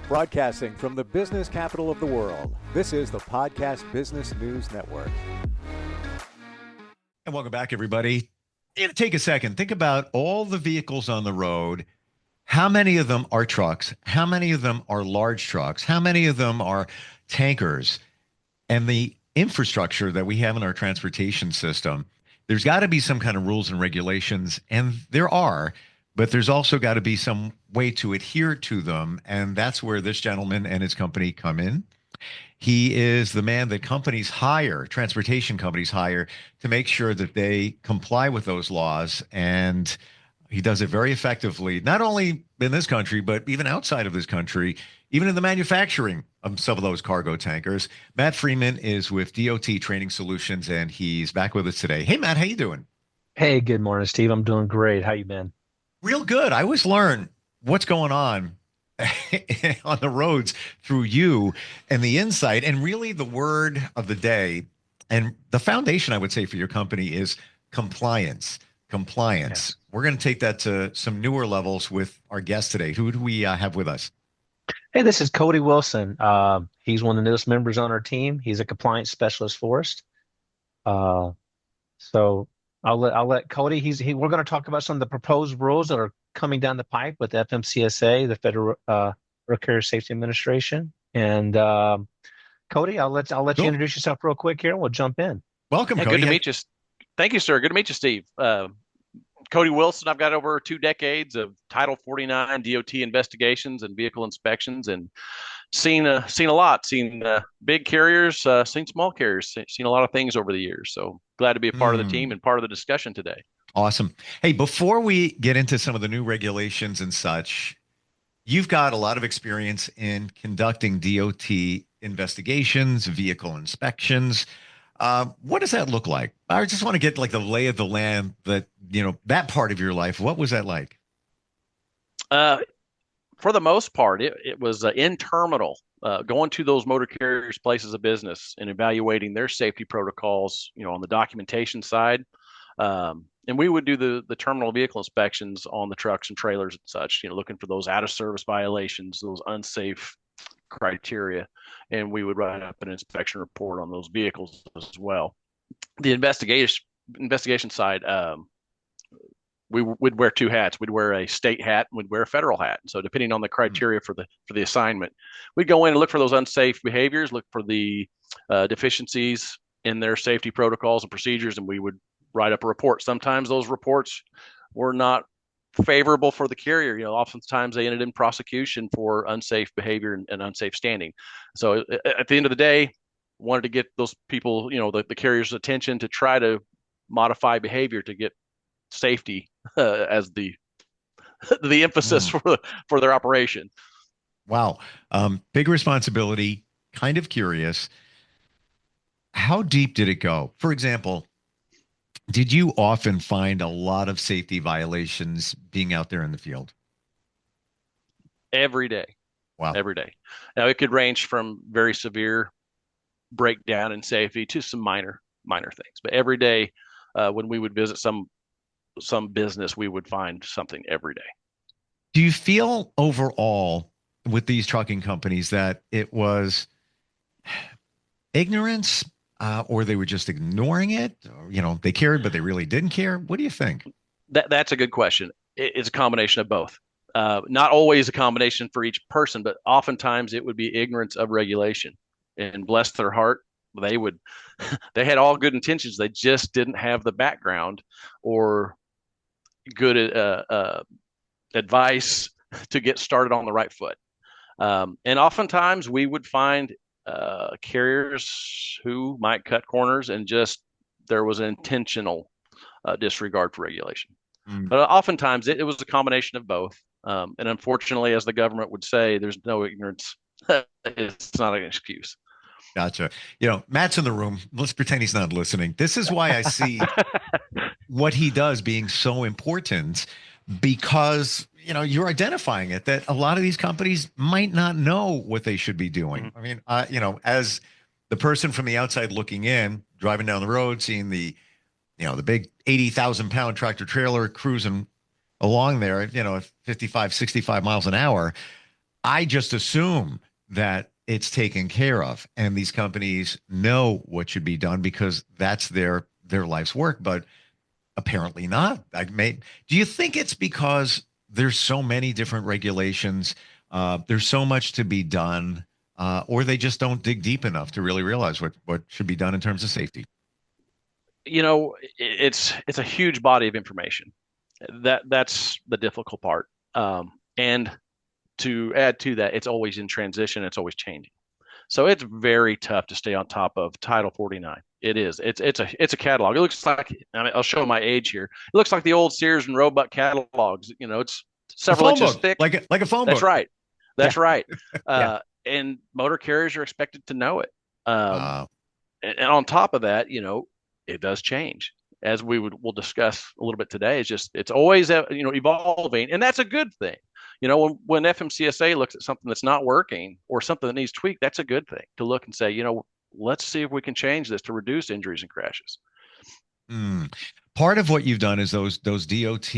Broadcasting from the business capital of the world, this is the Podcast Business News Network. And welcome back, everybody. Take a second. Think about all the vehicles on the road. How many of them are trucks? How many of them are large trucks? How many of them are tankers? And the infrastructure that we have in our transportation system, there's got to be some kind of rules and regulations, and there are, but there's also got to be some way to adhere to them. And that's where this gentleman and his company come in. He is the man that companies hire, transportation companies hire, to make sure that they comply with those laws. And he does it very effectively, not only in this country, but even outside of this country, even in the manufacturing of some of those cargo tankers. Matt Freeman is with DOT Training Solutions, and he's back with us today. Hey, Matt, how you doing? Hey, good morning, Steve. I'm doing great. How you been? Real good. I always learn what's going on on the roads through you and the insight. And really the word of the day and the foundation, I would say, for your company is compliance. Compliance. Yes. We're going to take that to some newer levels with our guest today. Who do we have with us? Hey, this is Cody Wilson. He's one of the newest members on our team. He's a compliance specialist for us. So I'll let Cody. We're going to talk about some of the proposed rules that are coming down the pipe with FMCSA, the Federal Road Carrier Safety Administration. And Cody, I'll let you Cool. introduce yourself real quick here, and we'll jump in. Welcome, Yeah, Cody. good to meet you. Thank you, sir. Good to meet you, Steve. Cody Wilson. I've got over 2 decades of Title 49 DOT investigations and vehicle inspections, and seen a lot. Seen big carriers, seen small carriers, seen a lot of things over the years. So glad to be a part of the team and part of the discussion today. Awesome. Hey, before we get into some of the new regulations and such, you've got a lot of experience in conducting DOT investigations, vehicle inspections. What does that look like? I just want to get like the lay of the land, that part of your life. What was that like? For the most part, it was in terminal, going to those motor carriers' places of business and evaluating their safety protocols, on the documentation side. And we would do the terminal vehicle inspections on the trucks and trailers and such, looking for those out of service violations, those unsafe criteria. And we would write up an inspection report on those vehicles as well. The investigation side, we'd wear 2 hats. We'd wear a state hat and we'd wear a federal hat. So depending on the criteria for the assignment, we'd go in and look for those unsafe behaviors, look for the deficiencies in their safety protocols and procedures, and we would write up a report. Sometimes those reports were not favorable for the carrier. Oftentimes they ended in prosecution for unsafe behavior and unsafe standing. So at the end of the day, wanted to get those people, the carrier's attention to try to modify behavior to get safety as the emphasis for their operation. Wow. Big responsibility. Kind of curious. How deep did it go? For example, did you often find a lot of safety violations being out there in the field? Every day. Wow. Every day. Now it could range from very severe breakdown in safety to some minor things. But every day, when we would visit some business, we would find something every day. Do you feel overall with these trucking companies that it was ignorance, or they were just ignoring it? Or, they cared, but they really didn't care? What do you think? That's a good question. It's a combination of both. Not always a combination for each person, but oftentimes it would be ignorance of regulation. And bless their heart, they had all good intentions. They just didn't have the background or good advice to get started on the right foot. And oftentimes we would find carriers who might cut corners and just there was an intentional disregard for regulation. But oftentimes it was a combination of both. And unfortunately, as the government would say, there's no ignorance. It's not an excuse. Gotcha. Matt's in the room. Let's pretend he's not listening. This is why I see what he does being so important, because, you're identifying it, that a lot of these companies might not know what they should be doing. I mean, as the person from the outside looking in, driving down the road, seeing the big 80,000 pound tractor trailer cruising along there, at 55, 65 miles an hour. I just assume that it's taken care of and these companies know what should be done because that's their life's work, but apparently not. Do you think it's because there's so many different regulations, there's so much to be done, or they just don't dig deep enough to really realize what should be done in terms of safety? It's a huge body of information. That's the difficult part. And to add to that, it's always in transition. It's always changing. So it's very tough to stay on top of Title 49. It is. It's a catalog. It looks like, I mean, I'll show my age here. It looks like the old Sears and Roebuck catalogs. It's several inches book, thick. like a phone That's book. right. That's Yeah. right. Yeah. And motor carriers are expected to know it. Wow. And on top of that, it does change, as we'll discuss a little bit today. It's always evolving, and that's a good thing. When FMCSA looks at something that's not working or something that needs tweaked, that's a good thing to look and say, let's see if we can change this to reduce injuries and crashes. Part of what you've done is those DOT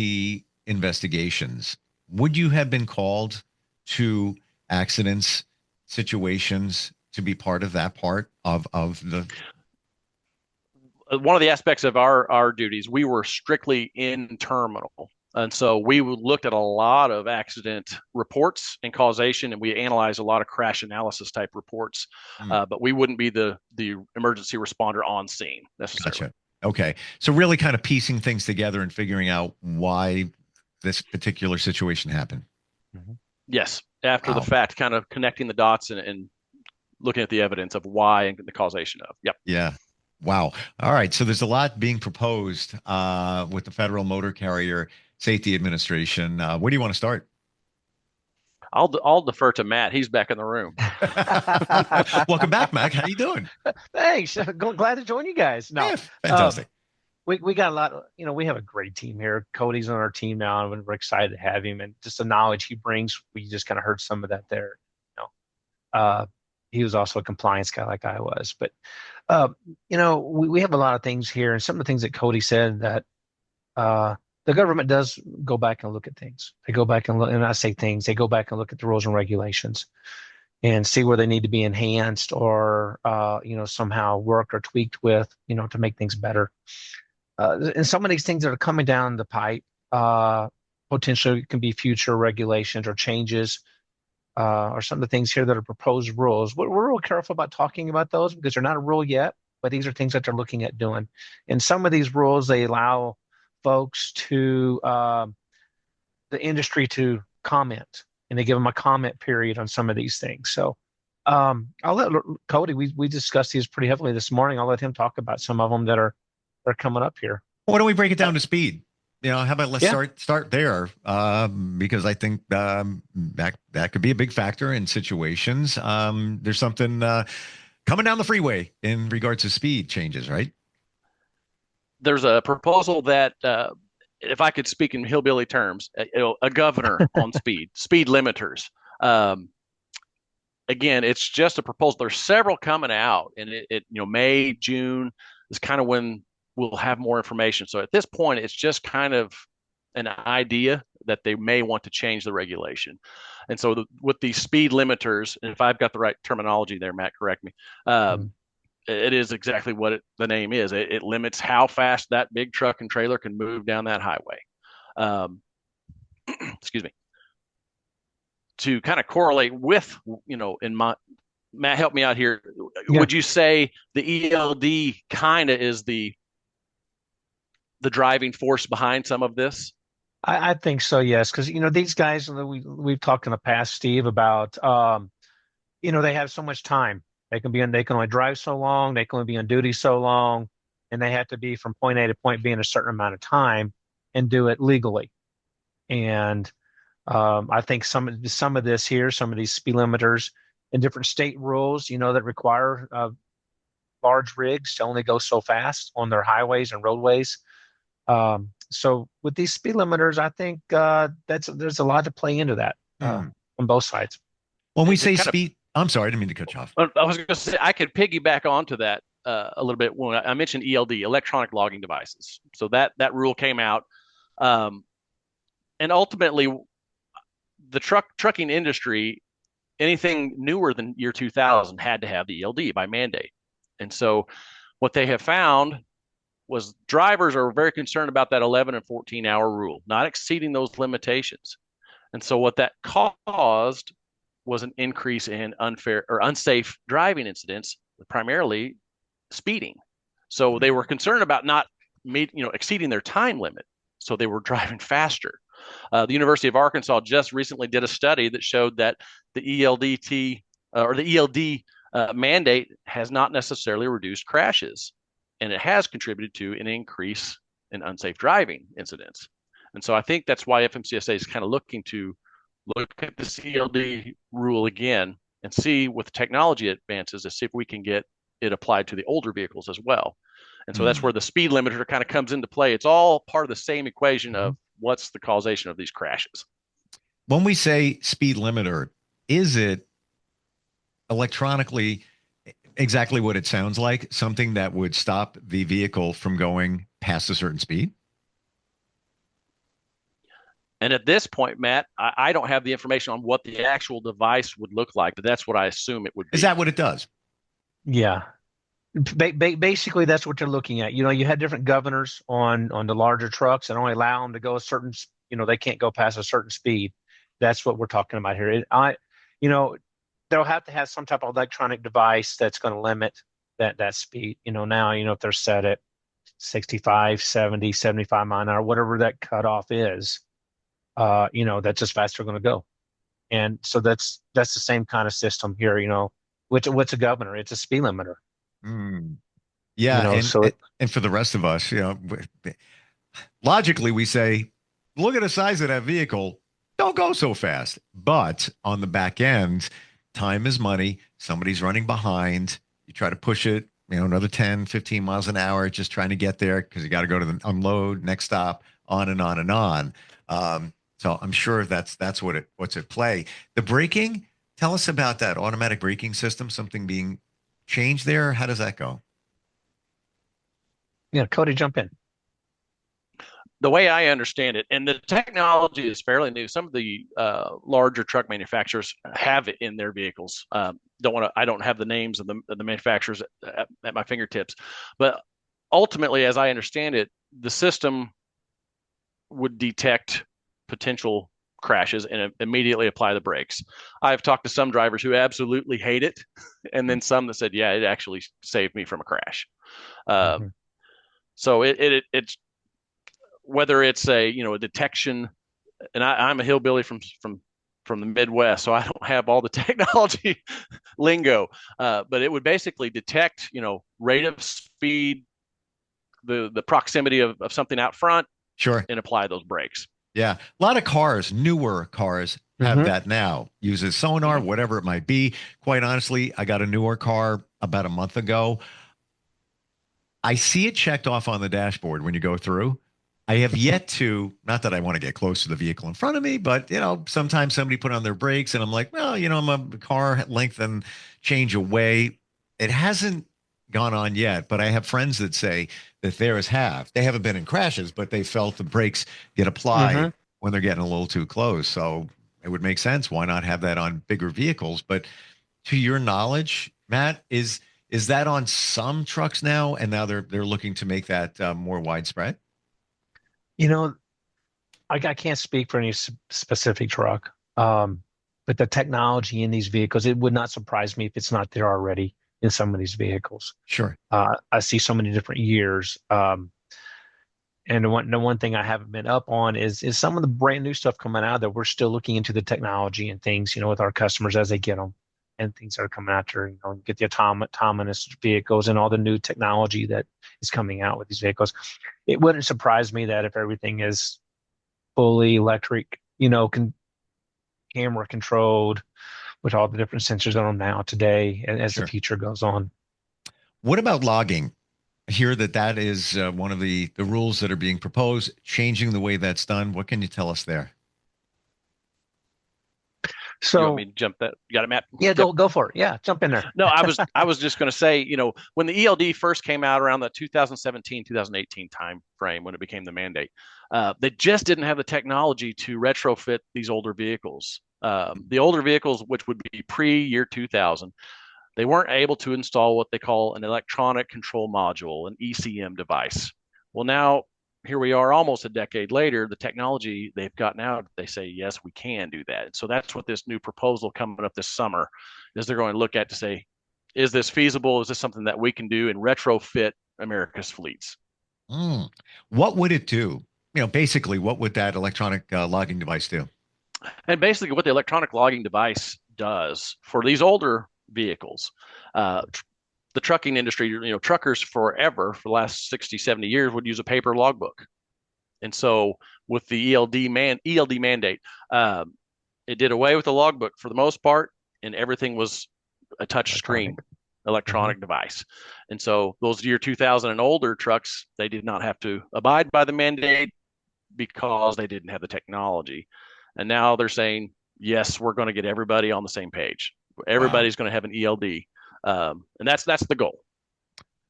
investigations. Would you have been called to accidents, situations to be part of that part of the? One of the aspects of our duties, we were strictly in terminal. And so we looked at a lot of accident reports and causation, and we analyzed a lot of crash analysis type reports. But we wouldn't be the emergency responder on scene necessarily. Gotcha. Okay. So really kind of piecing things together and figuring out why this particular situation happened. Mm-hmm. Yes. After the fact, kind of connecting the dots and looking at the evidence of why and the causation of. Yep. Yeah. Wow. All right. So there's a lot being proposed with the Federal Motor Carrier Safety Administration. Where do you want to start? I'll defer to Matt. He's back in the room. Welcome back, Mac. How you doing? Thanks. Glad to join you guys. No, Yeah, fantastic. We got a lot. We have a great team here. Cody's on our team now, and we're excited to have him. And just the knowledge he brings, we just kind of heard some of that there. He was also a compliance guy like I was. But we have a lot of things here, and some of the things that Cody said that the government does go back and look at things. They go back and look, and I say things. They go back and look at the rules and regulations, and see where they need to be enhanced or somehow worked or tweaked with to make things better. And some of these things that are coming down the pipe potentially can be future regulations or changes. Or some of the things here that are proposed rules. We're real careful about talking about those because they're not a rule yet, but these are things that they're looking at doing. And some of these rules, they allow folks to the industry to comment, and they give them a comment period on some of these things. So I'll let Cody, we discussed these pretty heavily this morning. I'll let him talk about some of them that are coming up here. Why don't we break it down to speed? How about let's start there because I think that could be a big factor in situations. There's something coming down the freeway in regards to speed changes, right? There's a proposal that, if I could speak in hillbilly terms, a governor on speed limiters. Again, it's just a proposal. There's several coming out, and May, June is kind of when we'll have more information. So at this point, it's just kind of an idea that they may want to change the regulation. And so with these speed limiters, and if I've got the right terminology there, Matt, correct me. It is exactly what the name is. It limits how fast that big truck and trailer can move down that highway. Excuse me. To kind of correlate with, Matt, help me out here. Yeah. Would you say the ELD kind of is the driving force behind some of this? I think so, yes, because these guys we've talked in the past, Steve, about they have so much time. They can only drive so long, they can only be on duty so long, and they have to be from point A to point B in a certain amount of time and do it legally. And I think some of this here, some of these speed limiters and different state rules, that require large rigs to only go so fast on their highways and roadways. So with these speed limiters, I think there's a lot to play into that on both sides. When we say speed, I'm sorry, I didn't mean to cut you off. I was going to say I could piggyback onto that a little bit when I mentioned ELD, electronic logging devices. So that rule came out, and ultimately, the trucking industry anything newer than year 2000 had to have the ELD by mandate. And so what they have found was drivers are very concerned about that 11 and 14-hour rule, not exceeding those limitations. And so what that caused was an increase in unfair or unsafe driving incidents, primarily speeding. So they were concerned about not exceeding their time limit. So they were driving faster. The University of Arkansas just recently did a study that showed that the ELD mandate has not necessarily reduced crashes, and it has contributed to an increase in unsafe driving incidents. And so I think that's why FMCSA is kind of looking to look at the CLD rule again and see with technology advances to see if we can get it applied to the older vehicles as well. And so that's where the speed limiter kind of comes into play. It's all part of the same equation of what's the causation of these crashes. When we say speed limiter, is it electronically exactly what it sounds like, something that would stop the vehicle from going past a certain speed? And at this point, Matt, I don't have the information on what the actual device would look like, but that's what I assume it would be. Is that what it does? Yeah. Basically, that's what you're looking at. You had different governors on the larger trucks and only allow them to go a certain, they can't go past a certain speed. That's what we're talking about here. They'll have to have some type of electronic device that's going to limit that speed. Now, if they're set at 65, 70, 75 mile an hour, whatever that cutoff is, that's as fast they're going to go. And so that's the same kind of system here, what's a governor? It's a speed limiter. Yeah. And for the rest of us, logically we say, look at the size of that vehicle. Don't go so fast. But on the back end, time is money. Somebody's running behind. You try to push it, another 10, 15 miles an hour, just trying to get there because you got to go to the unload, next stop, on and on and on. So I'm sure that's what's at play. The braking, tell us about that automatic braking system, something being changed there. How does that go? Yeah, Cody, jump in. The way I understand it, and the technology is fairly new. Some of the larger truck manufacturers have it in their vehicles. I don't have the names of the manufacturers at my fingertips, but ultimately, as I understand it, the system would detect potential crashes and immediately apply the brakes. I've talked to some drivers who absolutely hate it, and then some that said, "Yeah, it actually saved me from a crash." So it's whether it's a detection, and I'm a hillbilly from the Midwest, so I don't have all the technology lingo, but it would basically detect rate of speed, the proximity of something out front, sure, and apply those brakes. Yeah, a lot of cars, newer cars, have that now. Uses sonar, whatever it might be. Quite honestly, I got a newer car about a month ago. I see it checked off on the dashboard when you go through. I have yet to, not that I want to get close to the vehicle in front of me, but sometimes somebody put on their brakes and I'm like, well, I'm a car length and change away. It hasn't gone on yet, but I have friends that say that theirs have. They haven't been in crashes, but they felt the brakes get applied when they're getting a little too close. So it would make sense. Why not have that on bigger vehicles? But to your knowledge, Matt, is that on some trucks now? And now they're looking to make that more widespread? I can't speak for any specific truck, but the technology in these vehicles, it would not surprise me if it's not there already in some of these vehicles. Sure. I see so many different years. And the one thing I haven't been up on is some of the brand new stuff coming out that we're still looking into the technology and things, with our customers as they get them and things that are coming out there, get the autonomous vehicles and all the new technology that is coming out with these vehicles. It wouldn't surprise me that if everything is fully electric, camera controlled with all the different sensors on them now today as the future goes on. What about logging? I hear that is one of the rules that are being proposed, changing the way that's done. What can you tell us there? So you want me to jump that? You got it, Matt? Yeah, go for it. Yeah, jump in there. No, I was just going to say, when the ELD first came out around the 2017, 2018 time frame when it became the mandate, they just didn't have the technology to retrofit these older vehicles. The older vehicles, which would be pre-year 2000, they weren't able to install what they call an electronic control module, an ECM device. Well, now here we are almost a decade later, the technology they've got now, they say, yes, we can do that. So that's what this new proposal coming up this summer is they're going to look at to say, is this feasible? Is this something that we can do and retrofit America's fleets? What would it do? Basically, what would that electronic logging device do? And basically what the electronic logging device does for these older vehicles, the trucking industry, truckers forever, for the last 60, 70 years, would use a paper logbook. And so with the ELD mandate, it did away with the logbook for the most part, and everything was a touch screen electronic device. And so those year 2000 and older trucks, they did not have to abide by the mandate because they didn't have the technology. And now they're saying, yes, we're going to get everybody on the same page. Everybody's going to have an ELD. And that's the goal.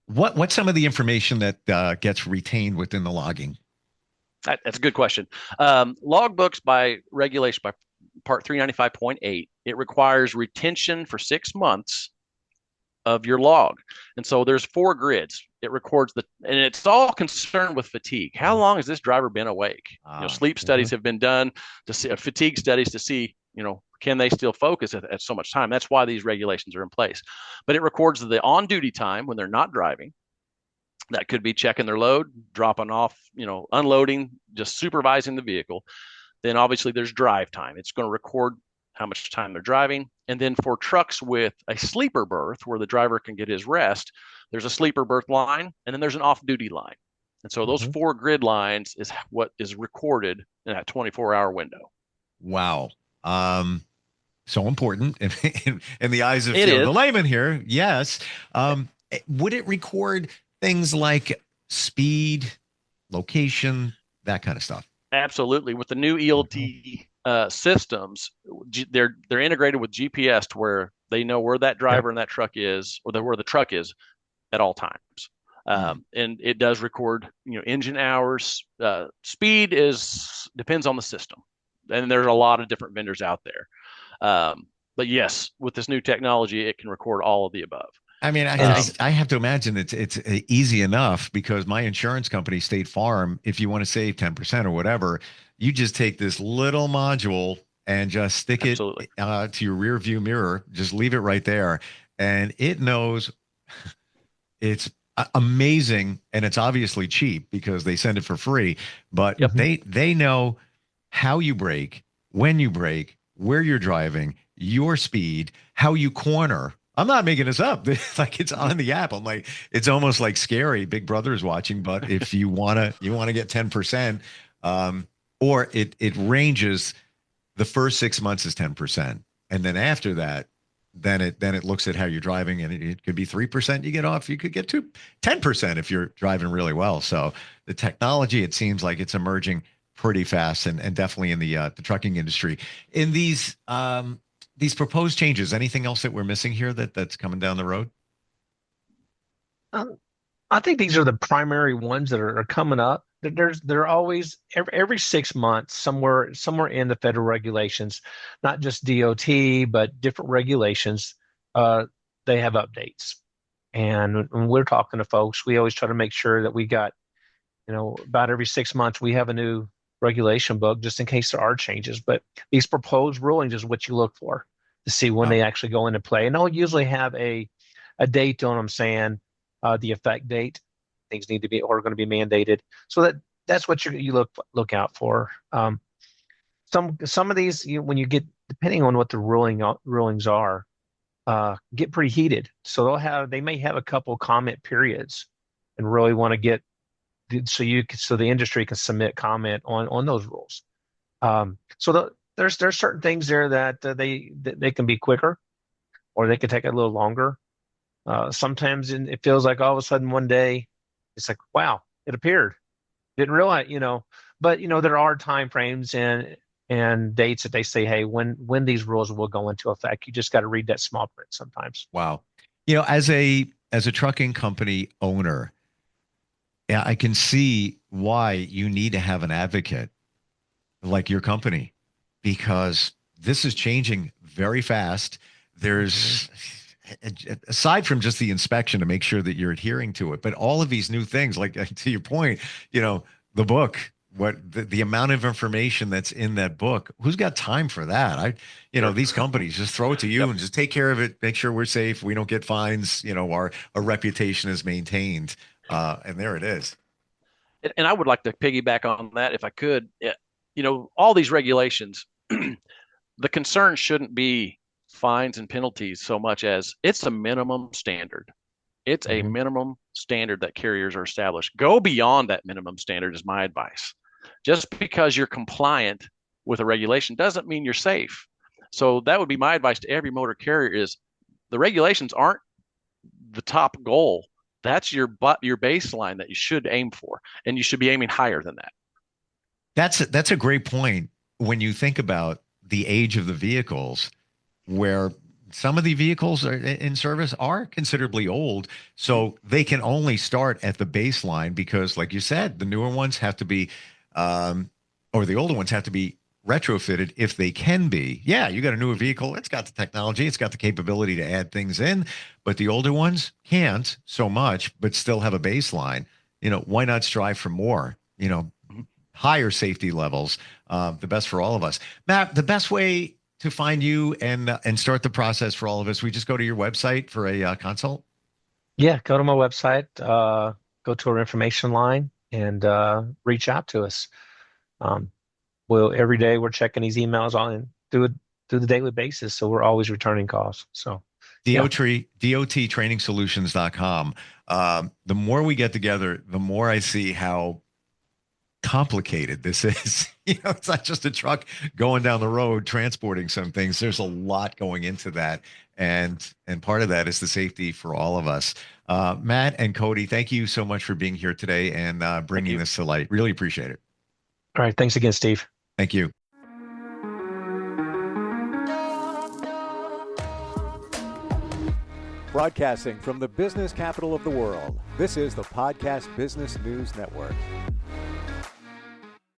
What's some of the information that gets retained within the logging? That's a good question. Logbooks by regulation, by Part 395.8, it requires retention for 6 months of your log. And so there's 4 grids. It records and it's all concerned with fatigue. How long has this driver been awake? Sleep studies have been done to see fatigue studies to see, can they still focus at so much time? That's why these regulations are in place. But it records the on-duty time when they're not driving. That could be checking their load, dropping off, unloading, just supervising the vehicle. Then obviously there's drive time. It's going to record how much time they're driving. And then for trucks with a sleeper berth where the driver can get his rest, there's a sleeper berth line, and then there's an off-duty line. And so those 4 grid lines is what is recorded in that 24-hour window. Wow. So important in the eyes of the layman here. Yes. Would it record things like speed, location, that kind of stuff? Absolutely. With the new ELD systems, they're integrated with GPS to where they know where that driver and that truck is, or where the truck is at all times. And it does record, engine hours. Speed depends on the system, and there's a lot of different vendors out there. But yes, with this new technology, it can record all of the above. I mean, I have to imagine it's easy enough because my insurance company, State Farm, if you want to save 10% or whatever, you just take this little module and just stick it to your rear view mirror, just leave it right there. And it knows. It's amazing. And it's obviously cheap because they send it for free, but they know how you brake, when you brake, where you're driving, your speed, how you corner. I'm not making this up. Like, it's on the app. I'm like, it's almost like scary. Big Brother is watching, but if you want to get 10%, or it ranges, the first 6 months is 10. And then after that, then it looks at how you're driving, and it could be 3% you get off. You could get to 10% if you're driving really well. So the technology, it seems like it's emerging pretty fast, and definitely in the trucking industry. In these proposed changes, anything else that we're missing here that's coming down the road? I think these are the primary ones that are coming up. They're always every 6 months somewhere in the federal regulations, not just DOT but different regulations. They have updates, and when we're talking to folks, we always try to make sure that we got, about every 6 months we have a new regulation book just in case there are changes. But these proposed rulings is what you look for to see when they actually go into play, and they'll usually have a date on them saying the effect date. Things need to be or are going to be mandated, so that's what you look out for. Some of these, when you get, depending on what the rulings are, get pretty heated. So they may have a couple comment periods, and really want to get so the industry can submit comment on those rules. There's certain things there that they can be quicker, or they can take a little longer. Sometimes it feels like all of a sudden one day it's like, wow, it appeared. Didn't realize, but there are time frames and dates that they say, hey, when these rules will go into effect. You just got to read that small print sometimes. Wow. As a trucking company owner, yeah, I can see why you need to have an advocate like your company, because this is changing very fast. There's, aside from just the inspection to make sure that you're adhering to it, but all of these new things, like to your point, the book, the amount of information that's in that book, who's got time for that? These companies just throw it to you and just take care of it, make sure we're safe, we don't get fines, our reputation is maintained. And there it is. And I would like to piggyback on that if I could. All these regulations, the concern shouldn't be fines and penalties so much as it's a minimum standard. It's a minimum standard that carriers are established. Go beyond that minimum standard is my advice. Just because you're compliant with a regulation doesn't mean you're safe. So that would be my advice to every motor carrier is the regulations aren't the top goal. That's your baseline that you should aim for, and you should be aiming higher than that. That's a great point when you think about the age of the vehicles, where some of the vehicles in service are considerably old, so they can only start at the baseline because, like you said, the newer ones have to be, or the older ones have to be retrofitted if they can be. Yeah, you got a newer vehicle, it's got the technology, it's got the capability to add things in, but the older ones can't so much, but still have a baseline. Why not strive for more? Higher safety levels, the best for all of us. Matt, the best way to find you and start the process for all of us, we just go to your website for a consult? Yeah, go to my website, go to our information line, and reach out to us. Every day we're checking these emails on through the daily basis, so we're always returning calls. So DOTtrainingsolutions.com. The more we get together, the more I see how complicated this is. It's not just a truck going down the road transporting some things. There's a lot going into that, and part of that is the safety for all of us. Matt and Cody, thank you so much for being here today and bringing this to light. Really appreciate it. All right, thanks again, Steve. Thank you. Broadcasting from the business capital of the world, this is the Podcast Business News Network.